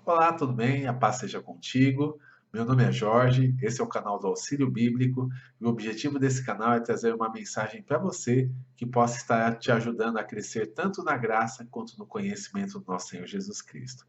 Olá, tudo bem? A paz seja contigo. Meu nome é Jorge, esse é o canal do Auxílio Bíblico e o objetivo desse canal é trazer uma mensagem para você que possa estar te ajudando a crescer tanto na graça quanto no conhecimento do nosso Senhor Jesus Cristo.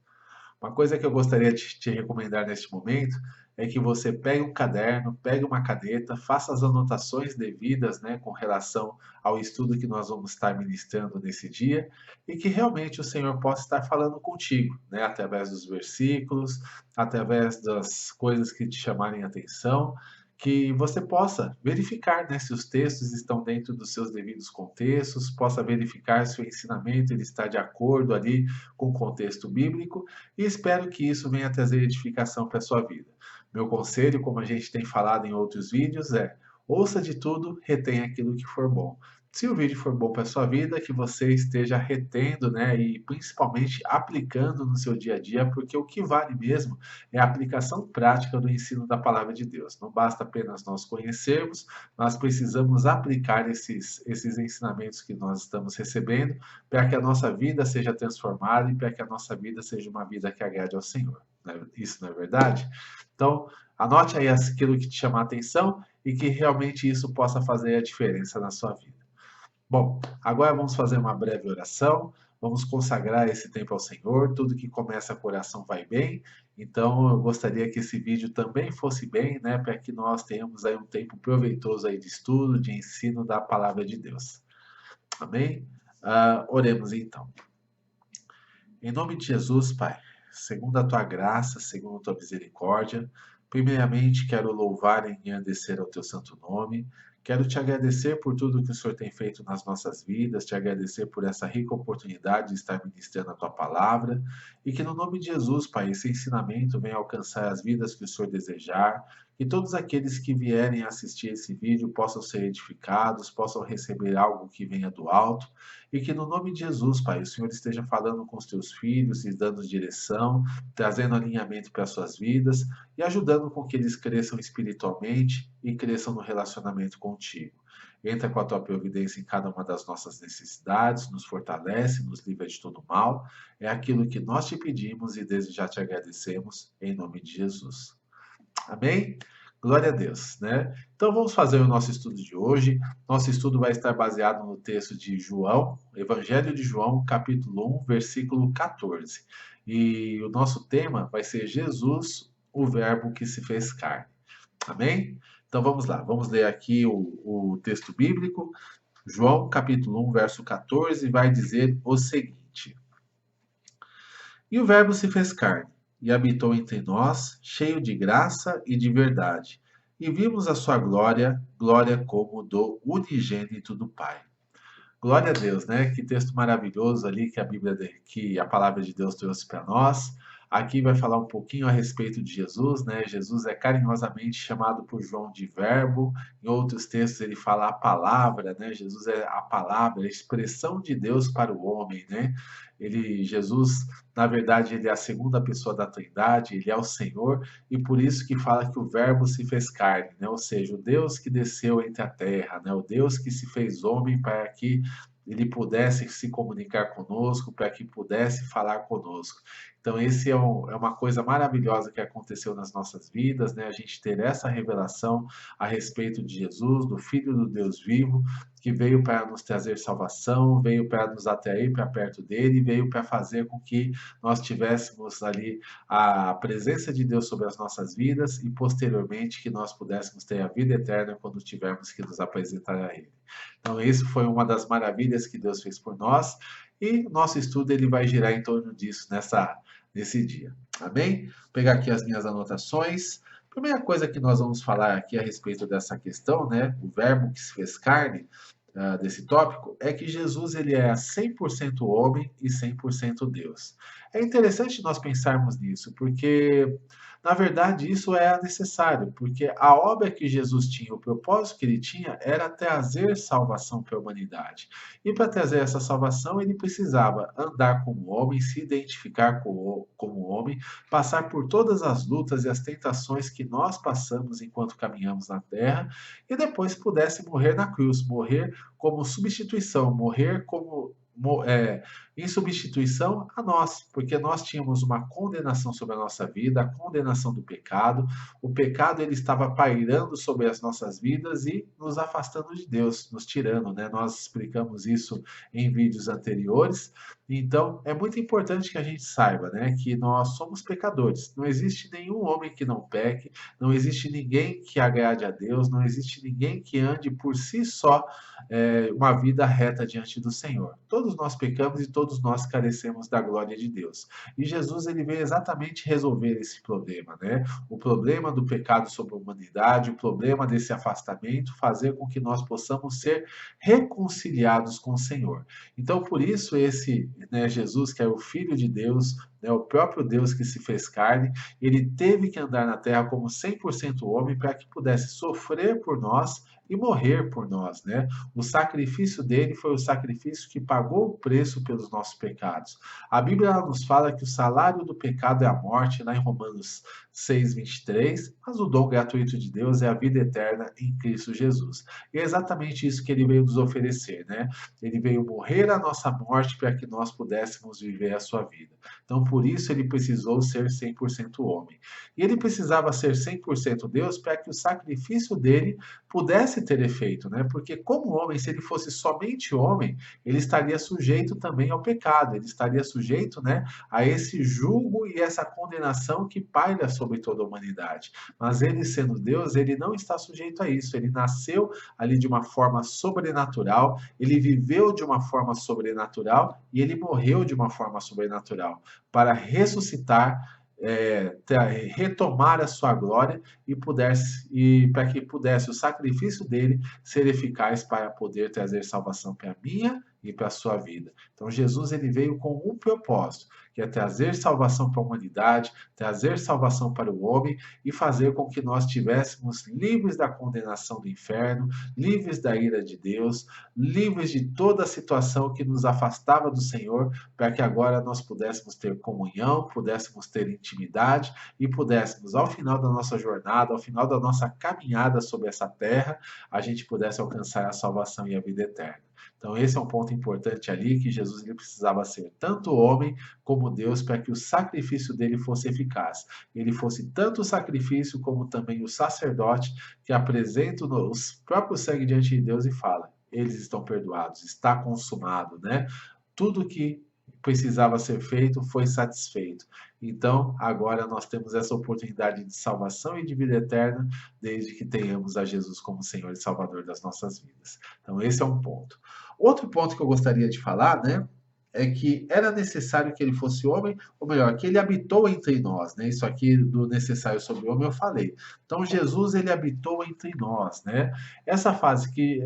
Uma coisa que eu gostaria de te recomendar neste momento é que você pegue um caderno, pegue uma caneta, faça as anotações devidas, né, com relação ao estudo que nós vamos estar ministrando nesse dia e que realmente o Senhor possa estar falando contigo, né, através dos versículos, através das coisas que te chamarem a atenção, que você possa verificar, né, se os textos estão dentro dos seus devidos contextos, possa verificar se o ensinamento ele está de acordo ali com o contexto bíblico e espero que isso venha trazer edificação para a sua vida. Meu conselho, como a gente tem falado em outros vídeos, é ouça de tudo, retenha aquilo que for bom. Se o vídeo for bom para a sua vida, que você esteja retendo, né, e principalmente aplicando no seu dia a dia, porque o que vale mesmo é a aplicação prática do ensino da palavra de Deus. Não basta apenas nós conhecermos, nós precisamos aplicar esses ensinamentos que nós estamos recebendo para que a nossa vida seja transformada e para que a nossa vida seja uma vida que agrade ao Senhor. Isso não é verdade? Então, anote aí aquilo que te chama a atenção e que realmente isso possa fazer a diferença na sua vida. Bom, agora vamos fazer uma breve oração, vamos consagrar esse tempo ao Senhor. Tudo que começa com oração vai bem, então eu gostaria que esse vídeo também fosse bem, né, para que nós tenhamos aí um tempo proveitoso aí de estudo, de ensino da palavra de Deus. Amém? Oremos então. Em nome de Jesus, Pai, segundo a tua graça, segundo a tua misericórdia, primeiramente quero louvar e engrandecer ao teu santo nome. Quero te agradecer por tudo que o Senhor tem feito nas nossas vidas, te agradecer por essa rica oportunidade de estar ministrando a tua palavra e que no nome de Jesus, Pai, esse ensinamento venha alcançar as vidas que o Senhor desejar, que todos aqueles que vierem assistir esse vídeo possam ser edificados, possam receber algo que venha do alto e que no nome de Jesus, Pai, o Senhor esteja falando com os teus filhos, lhes dando direção, trazendo alinhamento para as suas vidas e ajudando com que eles cresçam espiritualmente e cresçam no relacionamento contigo. Entra com a tua providência em cada uma das nossas necessidades, nos fortalece, nos livra de todo mal. É aquilo que nós te pedimos e desde já te agradecemos, em nome de Jesus. Amém? Glória a Deus, né? Então vamos fazer o nosso estudo de hoje. Nosso estudo vai estar baseado no texto de João, Evangelho de João, capítulo 1, versículo 14. E o nosso tema vai ser Jesus, o Verbo que se fez carne. Amém? Então vamos lá, vamos ler aqui o texto bíblico. João, capítulo 1, verso 14, vai dizer o seguinte: E o Verbo se fez carne e habitou entre nós, cheio de graça e de verdade. E vimos a sua glória, glória como do unigênito do Pai. Glória a Deus, né? Que texto maravilhoso ali que a Bíblia, que a palavra de Deus trouxe para nós. Aqui vai falar um pouquinho a respeito de Jesus, né? Jesus é carinhosamente chamado por João de Verbo. Em outros textos ele fala a palavra, né? Jesus é a palavra, a expressão de Deus para o homem, né? Jesus, na verdade, ele é a segunda pessoa da Trindade, ele é o Senhor e por isso que fala que o Verbo se fez carne, né? Ou seja, o Deus que desceu entre a terra, né? O Deus que se fez homem para que ele pudesse se comunicar conosco, para que pudesse falar conosco. Então, esse é uma coisa maravilhosa que aconteceu nas nossas vidas, né? A gente ter essa revelação a respeito de Jesus, do Filho do Deus vivo, que veio para nos trazer salvação, veio para nos atrair para perto dele, veio para fazer com que nós tivéssemos ali a presença de Deus sobre as nossas vidas e posteriormente que nós pudéssemos ter a vida eterna quando tivermos que nos apresentar a Ele. Então, isso foi uma das maravilhas que Deus fez por nós e nosso estudo ele vai girar em torno disso nesse dia. Amém? Vou pegar aqui as minhas anotações. Primeira coisa que nós vamos falar aqui a respeito dessa questão, né? O verbo que se fez carne, desse tópico, é que Jesus ele é 100% homem e 100% Deus. É interessante nós pensarmos nisso, porque na verdade isso é necessário, porque a obra que Jesus tinha, o propósito que ele tinha era trazer salvação para a humanidade. E para trazer essa salvação, ele precisava andar como homem, se identificar como homem, passar por todas as lutas e as tentações que nós passamos enquanto caminhamos na terra, e depois pudesse morrer na cruz, morrer como substituição, morrer como em substituição a nós, porque nós tínhamos uma condenação sobre a nossa vida, a condenação do pecado. O pecado ele estava pairando sobre as nossas vidas e nos afastando de Deus, nos tirando, né? Nós explicamos isso em vídeos anteriores. Então, é muito importante que a gente saiba, né, que nós somos pecadores. Não existe nenhum homem que não peque, não existe ninguém que agrade a Deus, não existe ninguém que ande por si só uma vida reta diante do Senhor. Todos nós pecamos e todos nós carecemos da glória de Deus. E Jesus ele veio exatamente resolver esse problema, né? O problema do pecado sobre a humanidade, o problema desse afastamento, fazer com que nós possamos ser reconciliados com o Senhor. Então, por isso esse, né, Jesus, que é o Filho de Deus, né, o próprio Deus que se fez carne, ele teve que andar na terra como 100% homem para que pudesse sofrer por nós e morrer por nós, né? O sacrifício dele foi o sacrifício que pagou o preço pelos nossos pecados. A Bíblia nos fala que o salário do pecado é a morte, lá em Romanos 6:23, mas o dom gratuito de Deus é a vida eterna em Cristo Jesus. E é exatamente isso que ele veio nos oferecer, né? Ele veio morrer a nossa morte para que nós pudéssemos viver a sua vida. Então, por isso ele precisou ser 100% homem. E ele precisava ser 100% Deus para que o sacrifício dele pudesse ter efeito, né? Porque como homem, se ele fosse somente homem, ele estaria sujeito também ao pecado, ele estaria sujeito, né, a esse julgo e essa condenação que paira sobre toda a humanidade. Mas ele sendo Deus, ele não está sujeito a isso. Ele nasceu ali de uma forma sobrenatural, ele viveu de uma forma sobrenatural e ele morreu de uma forma sobrenatural para ressuscitar, retomar a sua glória e para que pudesse o sacrifício dele ser eficaz para poder trazer salvação para a minha e para a sua vida. Então Jesus ele veio com um propósito, que é trazer salvação para a humanidade, trazer salvação para o homem e fazer com que nós estivéssemos livres da condenação do inferno, livres da ira de Deus, livres de toda a situação que nos afastava do Senhor, para que agora nós pudéssemos ter comunhão, pudéssemos ter intimidade e pudéssemos, ao final da nossa jornada, ao final da nossa caminhada sobre essa terra, a gente pudesse alcançar a salvação e a vida eterna. Então, esse é um ponto importante ali, que Jesus ele precisava ser tanto homem como Deus para que o sacrifício dele fosse eficaz. Ele fosse tanto o sacrifício como também o sacerdote que apresenta o próprio sangue diante de Deus e fala: eles estão perdoados, está consumado, né? Tudo que precisava ser feito foi satisfeito. Então, agora nós temos essa oportunidade de salvação e de vida eterna, desde que tenhamos a Jesus como Senhor e Salvador das nossas vidas. Então, esse é um ponto. Outro ponto que eu gostaria de falar, né, é que era necessário que ele fosse homem, ou melhor, que ele habitou entre nós, né? Isso aqui do necessário sobre o homem eu falei. Então, Jesus, ele habitou entre nós, né? Essa fase que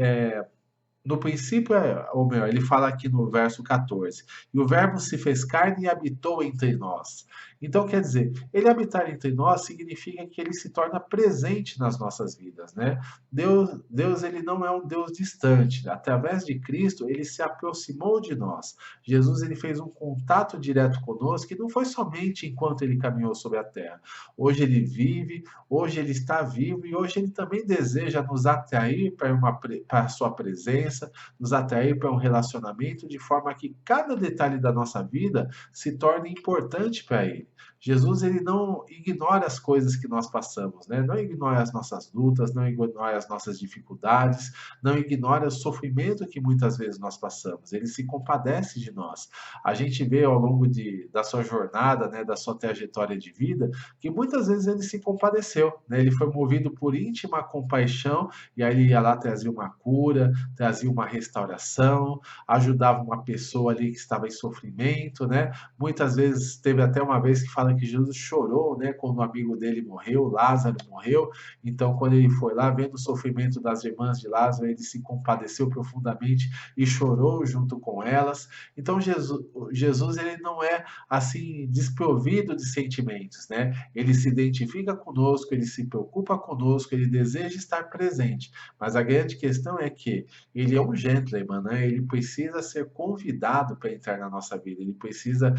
no princípio, ou melhor, ele fala aqui no verso 14: e o Verbo se fez carne e habitou entre nós. Então, quer dizer, ele habitar entre nós significa que ele se torna presente nas nossas vidas, né? Deus ele não é um Deus distante. Através de Cristo, ele se aproximou de nós. Jesus ele fez um contato direto conosco, que não foi somente enquanto ele caminhou sobre a terra. Hoje ele vive, hoje ele está vivo e hoje ele também deseja nos atrair para a sua presença, nos atrair para um relacionamento, de forma que cada detalhe da nossa vida se torne importante para ele. Jesus ele não ignora as coisas que nós passamos, né? Não ignora as nossas lutas, não ignora as nossas dificuldades, não ignora o sofrimento que muitas vezes nós passamos. Ele se compadece de nós. A gente vê ao longo da sua jornada, né, da sua trajetória de vida, que muitas vezes ele se compadeceu, né? Ele foi movido por íntima compaixão e aí ele ia lá, trazia uma cura, trazia uma restauração, ajudava uma pessoa ali que estava em sofrimento, né? Muitas vezes, teve até uma vez que fala que Jesus chorou, né, quando o amigo dele morreu, Lázaro morreu. Então, quando ele foi lá, vendo o sofrimento das irmãs de Lázaro, ele se compadeceu profundamente e chorou junto com elas. Então, Jesus ele não é assim desprovido de sentimentos, né? Ele se identifica conosco, ele se preocupa conosco, ele deseja estar presente. Mas a grande questão é que ele ele é um gentleman, né? Ele precisa ser convidado para entrar na nossa vida. Ele precisa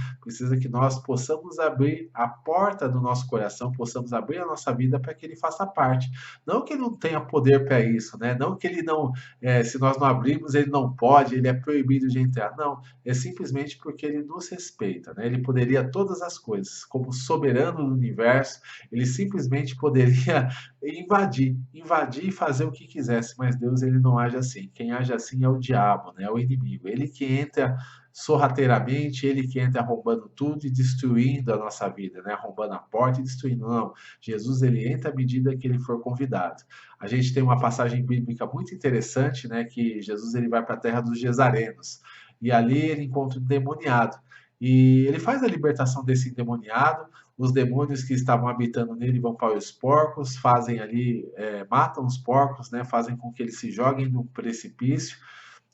que nós possamos abrir a porta do nosso coração, possamos abrir a nossa vida para que ele faça parte. Não que ele não tenha poder para isso, né? Não que ele não, se nós não abrirmos, ele não pode, ele é proibido de entrar. Não, é simplesmente porque ele nos respeita, né? Ele poderia todas as coisas, como soberano do universo, ele simplesmente poderia invadir e fazer o que quisesse, mas Deus ele não age assim. Quem age assim é o diabo, né? É o inimigo. Ele que entra sorrateiramente, ele que entra roubando tudo e destruindo a nossa vida, né? Arrombando a porta e destruindo. Não, Jesus ele entra à medida que ele for convidado. A gente tem uma passagem bíblica muito interessante, né? Que Jesus ele vai para a terra dos Gesarenos e ali ele encontra um endemoniado. E ele faz a libertação desse endemoniado, os demônios que estavam habitando nele vão para os porcos, fazem ali, matam os porcos, né, fazem com que eles se joguem no precipício,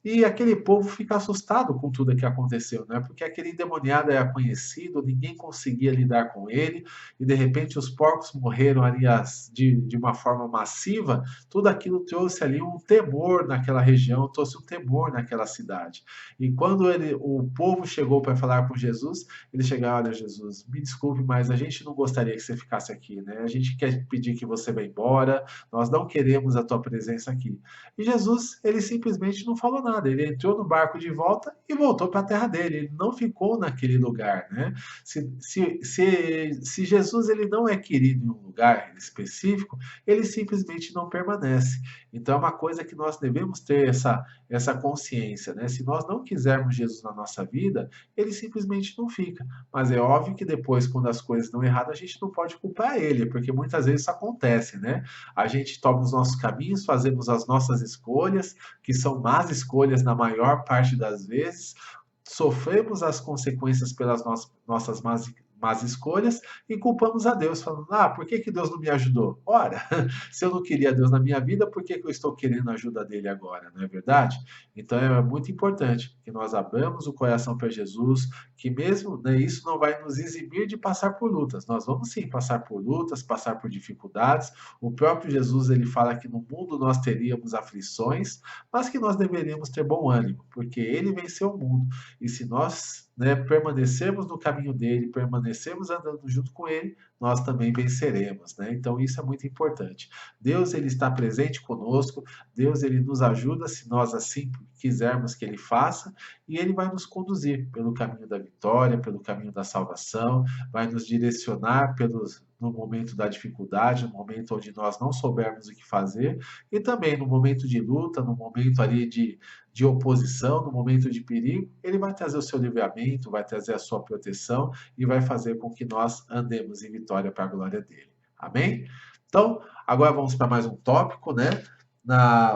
e aquele povo fica assustado com tudo que aconteceu, né? Porque aquele endemoniado era conhecido, ninguém conseguia lidar com ele, e de repente os porcos morreram ali de uma forma massiva. Tudo aquilo trouxe ali um temor naquela região, trouxe um temor naquela cidade. E quando o povo chegou para falar com Jesus, ele chegou: olha, Jesus, me desculpe, mas a gente não gostaria que você ficasse aqui, né? A gente quer pedir que você vá embora, nós não queremos a tua presença aqui. E Jesus, ele simplesmente não falou nada. Ele entrou no barco de volta e voltou para a terra dele. Ele não ficou naquele lugar, né? Se Jesus ele não é querido em um lugar específico, ele simplesmente não permanece. Então é uma coisa que nós devemos ter essa consciência, né? Se nós não quisermos Jesus na nossa vida, ele simplesmente não fica. Mas é óbvio que depois, quando as coisas dão errado, a gente não pode culpar ele, porque muitas vezes isso acontece, né? A gente toma os nossos caminhos, fazemos as nossas escolhas, que são más escolhas na maior parte das vezes, sofremos as consequências pelas nossas más escolhas e culpamos a Deus, falando: ah, por que Deus não me ajudou? Ora, se eu não queria Deus na minha vida, por que eu estou querendo a ajuda dele agora? Não é verdade? Então é muito importante que nós abramos o coração para Jesus, que mesmo, né, isso não vai nos eximir de passar por lutas. Nós vamos sim passar por lutas, passar por dificuldades. O próprio Jesus ele fala que no mundo nós teríamos aflições, mas que nós deveríamos ter bom ânimo, porque ele venceu o mundo. E se nós, né, permanecermos no caminho dele, permanecermos andando junto com ele, nós também venceremos, né? Então isso é muito importante. Deus ele está presente conosco, Deus ele nos ajuda se nós assim quisermos que ele faça, e ele vai nos conduzir pelo caminho da vitória, pelo caminho da salvação, vai nos direcionar no momento da dificuldade, no momento onde nós não soubermos o que fazer, e também no momento de luta, no momento ali de oposição, no momento de perigo, ele vai trazer o seu livramento, vai trazer a sua proteção e vai fazer com que nós andemos em vitória para a glória dele. Amém? Então, agora vamos para mais um tópico, né?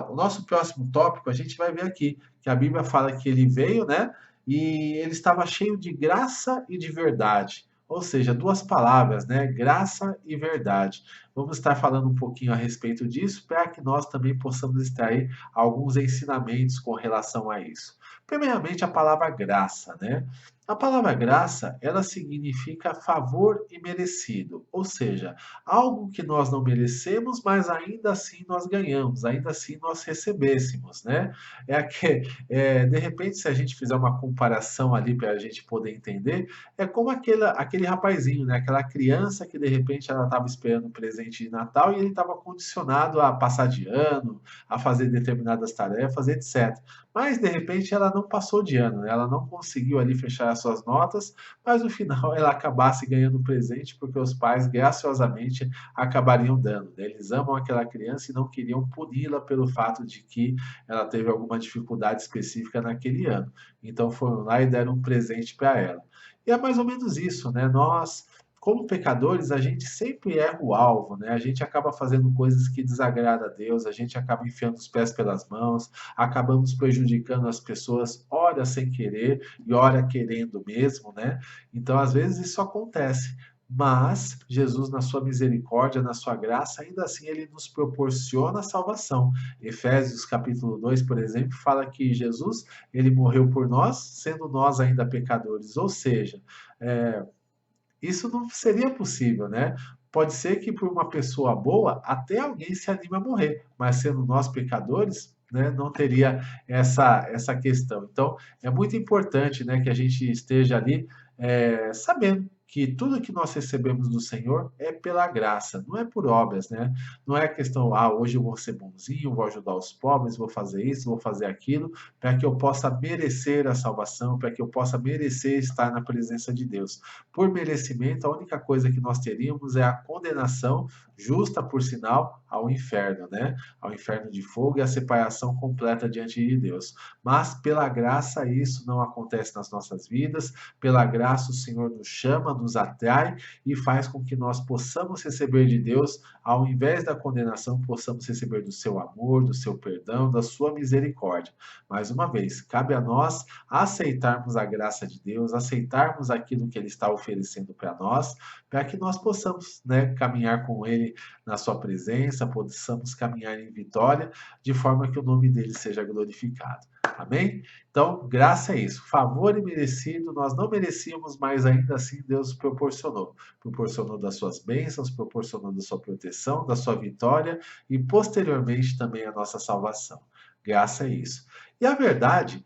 O nosso próximo tópico, a gente vai ver aqui que a Bíblia fala que ele veio, né? E ele estava cheio de graça e de verdade. Ou seja, duas palavras, né? Graça e verdade. Vamos estar falando um pouquinho a respeito disso para que nós também possamos extrair alguns ensinamentos com relação a isso. Primeiramente, a palavra graça, né? A palavra graça, ela significa favor imerecido, ou seja, algo que nós não merecemos, mas ainda assim nós ganhamos, ainda assim nós recebêssemos, né? De repente, se a gente fizer uma comparação ali para a gente poder entender, é como aquele rapazinho, né? Aquela criança que de repente ela estava esperando um presente de Natal e ele estava condicionado a passar de ano, a fazer determinadas tarefas, etc. Mas de repente ela não passou de ano, né? Ela não conseguiu ali fechar as suas notas, mas no final ela acabasse ganhando um presente porque os pais graciosamente acabariam dando, né? Eles amam aquela criança e não queriam puni-la pelo fato de que ela teve alguma dificuldade específica naquele ano. Então foram lá e deram um presente para ela. E é mais ou menos isso, né? Nós, como pecadores, a gente sempre erra o alvo, né? A gente acaba fazendo coisas que desagradam a Deus, a gente acaba enfiando os pés pelas mãos, acabamos prejudicando as pessoas, ora sem querer e ora querendo mesmo, né? Então, às vezes isso acontece. Mas Jesus, na sua misericórdia, na sua graça, ainda assim ele nos proporciona a salvação. Efésios capítulo 2, por exemplo, fala que Jesus, ele morreu por nós, sendo nós ainda pecadores. Ou seja, isso não seria possível, né? Pode ser que por uma pessoa boa, até alguém se anime a morrer, mas sendo nós pecadores, né, não teria essa questão. Então, é muito importante, né, que a gente esteja ali sabendo que tudo que nós recebemos do Senhor é pela graça, não é por obras, né? Não é questão, hoje eu vou ser bonzinho, vou ajudar os pobres, vou fazer isso, vou fazer aquilo, para que eu possa merecer a salvação, para que eu possa merecer estar na presença de Deus. Por merecimento, a única coisa que nós teríamos é a condenação, justa por sinal, ao inferno, né? Ao inferno de fogo e a separação completa diante de Deus. Mas pela graça isso não acontece nas nossas vidas, pela graça o Senhor nos chama, nos atrai e faz com que nós possamos receber de Deus, ao invés da condenação, possamos receber do seu amor, do seu perdão, da sua misericórdia. Mais uma vez, cabe a nós aceitarmos a graça de Deus, aceitarmos aquilo que Ele está oferecendo para nós, para que nós possamos, né, caminhar com Ele na sua presença, possamos caminhar em vitória, de forma que o nome dele seja glorificado. Amém? Então, graça é isso. Favor imerecido, nós não merecíamos, mas ainda assim Deus proporcionou. Proporcionou das suas bênçãos, proporcionou da sua proteção, da sua vitória e posteriormente também a nossa salvação. Graça é isso. E a verdade,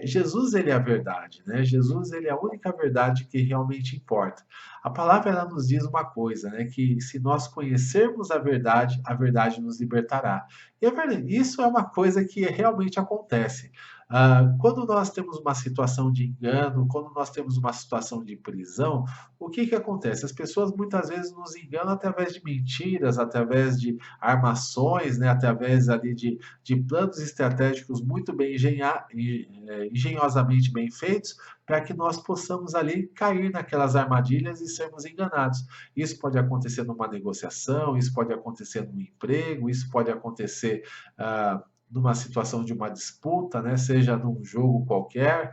Jesus ele é a verdade, né? Jesus ele é a única verdade que realmente importa. A palavra ela nos diz uma coisa, né? Que se nós conhecermos a verdade nos libertará. E isso é uma coisa que realmente acontece. Quando nós temos uma situação de engano, quando nós temos uma situação de prisão, o que acontece? As pessoas muitas vezes nos enganam através de mentiras, através de armações, né? Através ali de planos estratégicos muito bem engenhosamente bem feitos, para que nós possamos ali cair naquelas armadilhas e sermos enganados. Isso pode acontecer numa negociação, isso pode acontecer num emprego, isso pode acontecer numa situação de uma disputa, né? Seja num jogo qualquer.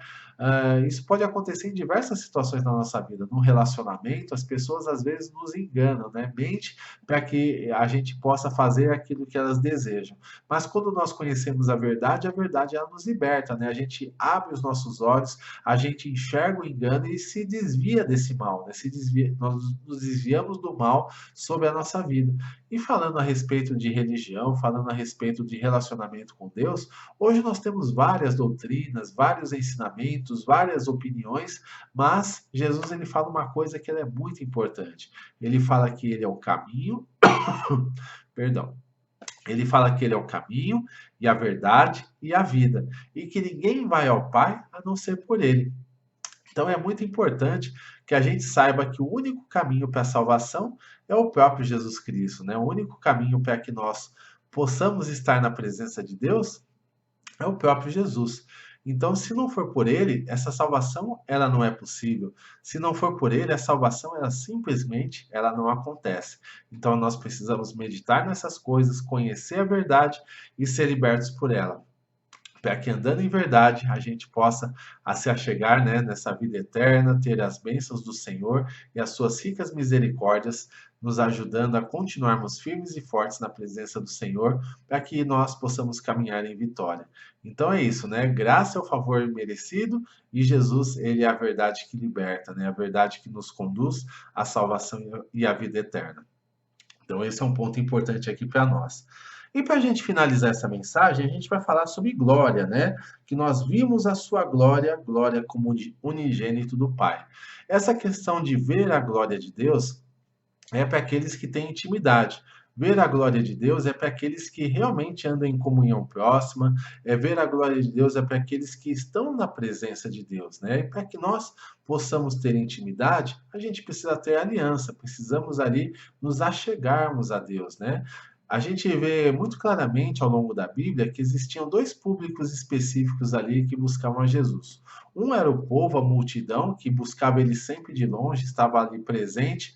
Isso pode acontecer em diversas situações na nossa vida. Num relacionamento, as pessoas às vezes nos enganam, né? Mente para que a gente possa fazer aquilo que elas desejam. Mas quando nós conhecemos a verdade ela nos liberta, né? A gente abre os nossos olhos, a gente enxerga o engano e se desvia desse mal, né? Nós nos desviamos do mal sobre a nossa vida. E falando a respeito de religião, falando a respeito de relacionamento com Deus, hoje nós temos várias doutrinas, vários ensinamentos, várias opiniões, mas Jesus ele fala uma coisa que ela é muito importante. Ele fala que ele é o caminho, perdão. Ele fala que ele é o caminho e a verdade e a vida, e que ninguém vai ao Pai a não ser por ele. Então é muito importante que a gente saiba que o único caminho para a salvação é o próprio Jesus Cristo, né? O único caminho para que nós possamos estar na presença de Deus é o próprio Jesus. Então, se não for por ele, essa salvação ela não é possível. Se não for por ele, a salvação ela simplesmente ela não acontece. Então, nós precisamos meditar nessas coisas, conhecer a verdade e ser libertos por ela, para que andando em verdade a gente possa se achegar, né, nessa vida eterna, ter as bênçãos do Senhor e as suas ricas misericórdias, nos ajudando a continuarmos firmes e fortes na presença do Senhor, para que nós possamos caminhar em vitória. Então é isso, né? Graça é o favor merecido e Jesus, ele é a verdade que liberta, né? A verdade que nos conduz à salvação e à vida eterna. Então esse é um ponto importante aqui para nós. E para a gente finalizar essa mensagem, a gente vai falar sobre glória, né? Que nós vimos a sua glória, glória como unigênito do Pai. Essa questão de ver a glória de Deus é para aqueles que têm intimidade. Ver a glória de Deus é para aqueles que realmente andam em comunhão próxima, ver a glória de Deus é para aqueles que estão na presença de Deus, né? E para que nós possamos ter intimidade, a gente precisa ter aliança, precisamos ali nos achegarmos a Deus, né? A gente vê muito claramente ao longo da Bíblia que existiam dois públicos específicos ali que buscavam a Jesus. Um era o povo, a multidão, que buscava ele sempre de longe, estava ali presente,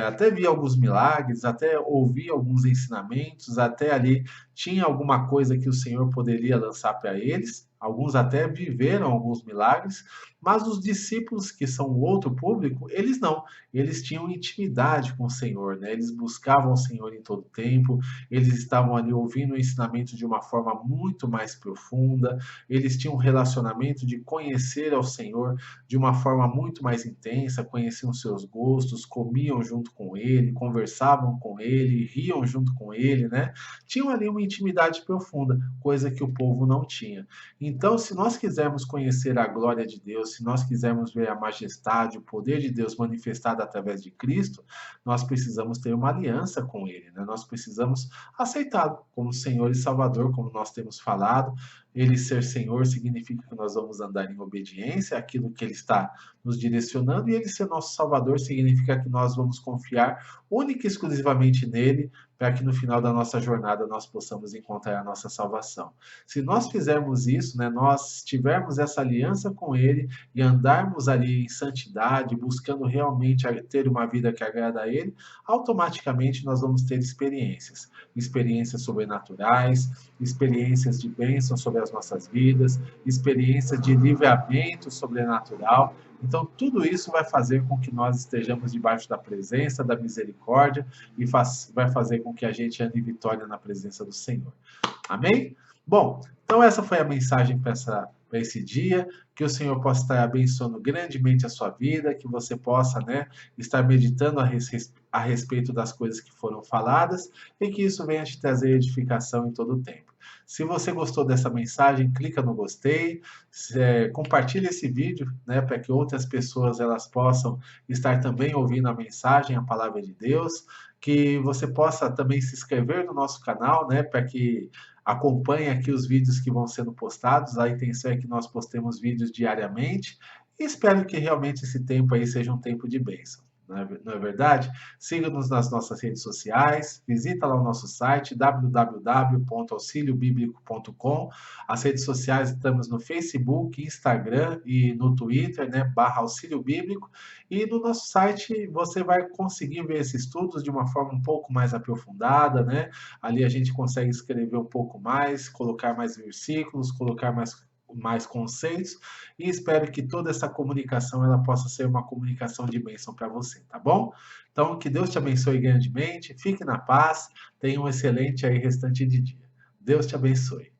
até via alguns milagres, até ouvia alguns ensinamentos, até ali tinha alguma coisa que o Senhor poderia lançar para eles. Alguns até viveram alguns milagres, Mas os discípulos, que são o outro público, eles não. Eles tinham intimidade com o Senhor, né? Eles buscavam o Senhor em todo tempo, eles estavam ali ouvindo o ensinamento de uma forma muito mais profunda, eles tinham um relacionamento de conhecer ao Senhor de uma forma muito mais intensa, conheciam seus gostos, comiam junto com ele, conversavam com ele, riam junto com ele, né? Tinham ali uma intimidade profunda, coisa que o povo não tinha. Então, se nós quisermos conhecer a glória de Deus, se nós quisermos ver a majestade, o poder de Deus manifestado através de Cristo, nós precisamos ter uma aliança com Ele, né? Nós precisamos aceitá-lo como Senhor e Salvador, como nós temos falado. Ele ser Senhor significa que nós vamos andar em obediência àquilo que Ele está nos direcionando, e Ele ser nosso Salvador significa que nós vamos confiar única e exclusivamente nele, para que no final da nossa jornada nós possamos encontrar a nossa salvação. Se nós fizermos isso, né, nós tivermos essa aliança com Ele e andarmos ali em santidade, buscando realmente ter uma vida que agrada a Ele, automaticamente nós vamos ter experiências, experiências sobrenaturais, experiências de bênção sobre as nossas vidas, experiências de livramento sobrenatural. Então, tudo isso vai fazer com que nós estejamos debaixo da presença, da misericórdia, e vai fazer com que a gente ande em vitória na presença do Senhor. Amém? Bom, então essa foi a mensagem para esse dia, que o Senhor possa estar abençoando grandemente a sua vida, que você possa, né, estar meditando a respeito das coisas que foram faladas, e que isso venha te trazer edificação em todo o tempo. Se você gostou dessa mensagem, clica no gostei, compartilhe esse vídeo, né, para que outras pessoas elas possam estar também ouvindo a mensagem, a palavra de Deus, que você possa também se inscrever no nosso canal, né, para que acompanhe aqui os vídeos que vão sendo postados. A intenção é que nós postemos vídeos diariamente, e espero que realmente esse tempo aí seja um tempo de bênção. Não é verdade? Siga-nos nas nossas redes sociais, visita lá o nosso site www.auxiliobiblico.com. As redes sociais, estamos no Facebook, Instagram e no Twitter, né, /Auxílio Bíblico. E no nosso site você vai conseguir ver esses estudos de uma forma um pouco mais aprofundada, né? Ali a gente consegue escrever um pouco mais, colocar mais versículos, colocar mais conceitos, e espero que toda essa comunicação ela possa ser uma comunicação de bênção para você, tá bom? Então, que Deus te abençoe grandemente, fique na paz, tenha um excelente aí restante de dia. Deus te abençoe.